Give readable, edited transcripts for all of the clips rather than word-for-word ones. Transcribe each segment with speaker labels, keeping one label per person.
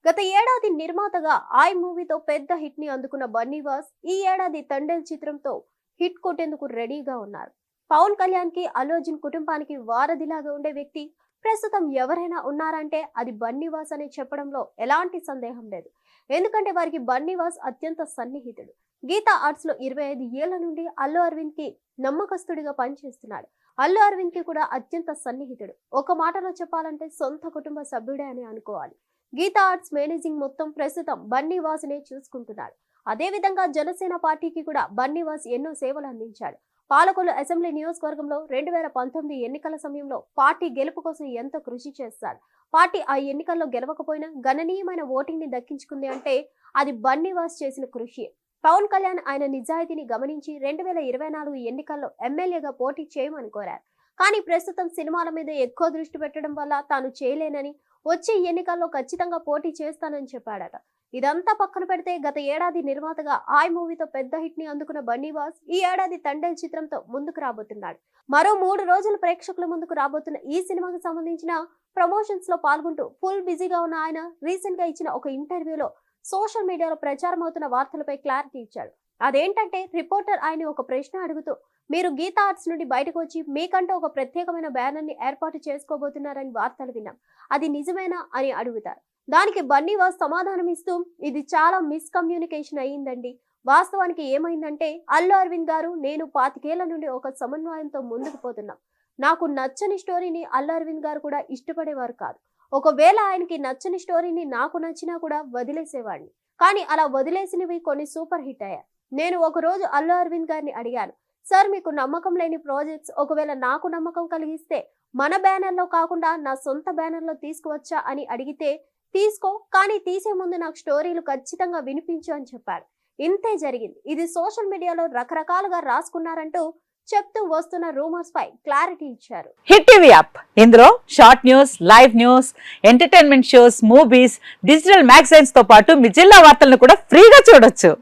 Speaker 1: గత ఏడాది నిర్మాతగా ఆయ్ మూవీతో పెద్ద హిట్ ని అందుకున్న బన్నీవాస్ ఈ ఏడాది తండేల్ చిత్రంతో హిట్ కొట్టేందుకు రెడీగా ఉన్నారు. పవన్ కళ్యాణ్ కి అల్లు అర్జున్ కుటుంబానికి వారధిలాగా ఉండే వ్యక్తి ప్రస్తుతం ఎవరైనా ఉన్నారంటే అది బన్నీవాస్ అని చెప్పడంలో ఎలాంటి సందేహం లేదు. ఎందుకంటే వారికి బన్నీవాస్ అత్యంత సన్నిహితుడు. గీతా ఆర్ట్స్ లో 25 ఏళ్ల నుండి అల్లు అరవింద్ కి నమ్మకస్తుడిగా పనిచేస్తున్నాడు. అల్లు అరవింద్ కి కూడా అత్యంత సన్నిహితుడు. ఒక మాటలో చెప్పాలంటే సొంత కుటుంబ సభ్యుడే అని అనుకోవాలి. గీతా ఆర్ట్స్ మేనేజింగ్ మొత్తం ప్రస్తుతం బన్నీవాస్ నే చూసుకుంటున్నాడు. అదే విధంగా జనసేన పార్టీకి కూడా బన్నీవాస్ ఎన్నో సేవలు అందించాడు. పాలకొల్లు అసెంబ్లీ నియోజకవర్గంలో 2019 ఎన్నికల సమయంలో పార్టీ గెలుపు కోసం ఎంతో కృషి చేశాడు. పార్టీ ఆ ఎన్నికల్లో గెలవకపోయినా గణనీయమైన ఓటింగ్ ని దక్కించుకుంది అంటే అది బన్నీవాస్ చేసిన కృషి. పవన్ కళ్యాణ్ ఆయన నిజాయితీని గమనించి 2024 ఎన్నికల్లో ఎమ్మెల్యేగా పోటీ చేయమని కోరారు. కానీ ప్రస్తుతం సినిమాల మీద ఎక్కువ దృష్టి పెట్టడం వల్ల తాను చేయలేనని, వచ్చే ఎన్నికల్లో ఖచ్చితంగా పోటీ చేస్తానని చెప్పాడట. ఇదంతా పక్కన పెడితే గత ఏడాది నిర్మాతగా ఆయ్ మూవీతో పెద్ద హిట్ ని అందుకున్న బన్నీవాస్ ఈ ఏడాది తండేల్ చిత్రంతో ముందుకు రాబోతున్నాడు. మరో 3 రోజులు ప్రేక్షకుల ముందుకు రాబోతున్న ఈ సినిమాకు సంబంధించిన ప్రమోషన్స్ లో పాల్గొంటూ ఫుల్ బిజీగా ఉన్న ఆయన రీసెంట్ గా ఇచ్చిన ఒక ఇంటర్వ్యూలో సోషల్ మీడియాలో ప్రచారం అవుతున్న వార్తలపై క్లారిటీ ఇచ్చాడు. అదేంటంటే రిపోర్టర్ ఆయన ఒక ప్రశ్న అడుగుతూ మీరు గీతా ఆర్ట్స్ నుండి బయటకు వచ్చి మీకంటూ ఒక ప్రత్యేకమైన బ్యానర్ ని ఏర్పాటు చేసుకోబోతున్నారని వార్తలు విన్నాం, అది నిజమేనా అని అడుగుతారు. దానికి బన్నీవాస్ సమాధానం ఇస్తూ ఇది చాలా మిస్కమ్యూనికేషన్ అయ్యిందండి. వాస్తవానికి ఏమైందంటే అల్లు అరవింద్ గారు నేను 25 ఏళ్ల నుండి ఒక సమన్వయంతో ముందుకు పోతున్నాం. నాకు నచ్చని స్టోరీని అల్లు అరవింద్ గారు కూడా ఇష్టపడేవారు కాదు. ఒకవేళ ఆయనకి నచ్చని స్టోరీని నాకు నచ్చినా కూడా వదిలేసేవాడిని. కానీ అలా వదిలేసినవి కొన్ని సూపర్ హిట్ అయ్యాయి. నేను ఒక రోజు అల్లు అరవింద్ గారిని అడిగాను, సార్ మీకు నమ్మకం లేని ప్రాజెక్ట్స్ ఒకవేళ నాకు నమ్మకం కలిగిస్తే మన బ్యానర్ లో కాకుండా నా సొంత బ్యానర్ లో తీసుకువచ్చా అని అడిగితే తీసుకో, కానీ తీసే ముందు నాకు స్టోరీలు ఖచ్చితంగా వినిపించు అని చెప్పాడు. ఇంతే జరిగింది. ఇది సోషల్ మీడియాలో రకరకాలుగా రాసుకున్నారంటూ చెప్తూ వస్తున్న రూమర్స్ పై క్లారిటీ ఇచ్చారు.
Speaker 2: హిట్ టీవీ యాప్, ఇందులో short news, live news, entertainment shows, movies, digital magazines తో పాటు మీ జిల్లా వార్తలను కూడా ఫ్రీగా చూడొచ్చు.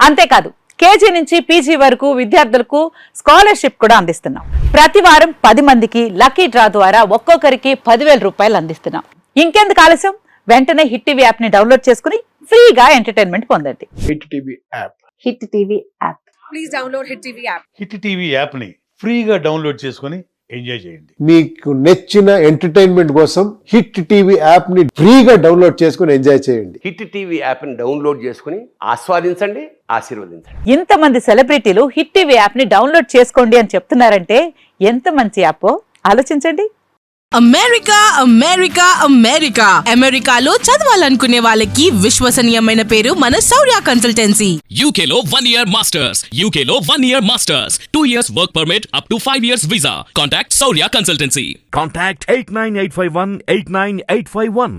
Speaker 2: అంతేకాదు కేజీ నుంచి పీజీ వరకు విద్యార్థులకు స్కాలర్షిప్ కూడా అందిస్తున్నాం. ప్రతి వారం 10 మందికి లక్కీ డ్రా ద్వారా ఒక్కొక్కరికి 10,000 రూపాయలు అందిస్తున్నాం. ఇంకెందుకు ఆలస్యం, వెంటనే హిట్ టీవీ యాప్ ని డౌన్లోడ్ చేసుకుని ఫ్రీగా ఎంటర్టైన్మెంట్ పొందండి.
Speaker 3: Hit TV app.
Speaker 2: Hit TV app.
Speaker 4: Please download hit TV app.
Speaker 5: Hit TV app ని ఫ్రీగా డౌన్లోడ్ చేసుకుని ఎంజాయ్ చేయండి.
Speaker 3: మీకు నచ్చిన ఎంటర్టైన్మెంట్ కోసం హిట్ టీవీ యాప్ ని ఫ్రీగా డౌన్లోడ్ చేసుకుని ఎంజాయ్ చేయండి.
Speaker 6: హిట్ టీవీ యాప్ ని డౌన్లోడ్ చేసుకుని ఆస్వాదించండి, ఆశీర్వదించండి.
Speaker 2: ఇంతమంది సెలబ్రిటీలు హిట్ టీవీ యాప్ ని డౌన్లోడ్ చేసుకోండి అని చెప్తున్నారంటే ఎంత మంచి యాప్ ఆలోచించండి.
Speaker 4: అమెరికా అమెరికా అమెరికా అమెరికాలో చదవాలనుకునే వాళ్ళకి విశ్వసనీయమైన పేరు మన శౌర్య కన్సల్టెన్సీ.
Speaker 7: UK లో 1 year masters, UK లో 1 year masters, 2 years work permit up to 5 years visa. Contact Saurya Consultancy.
Speaker 8: Contact 89851 89851.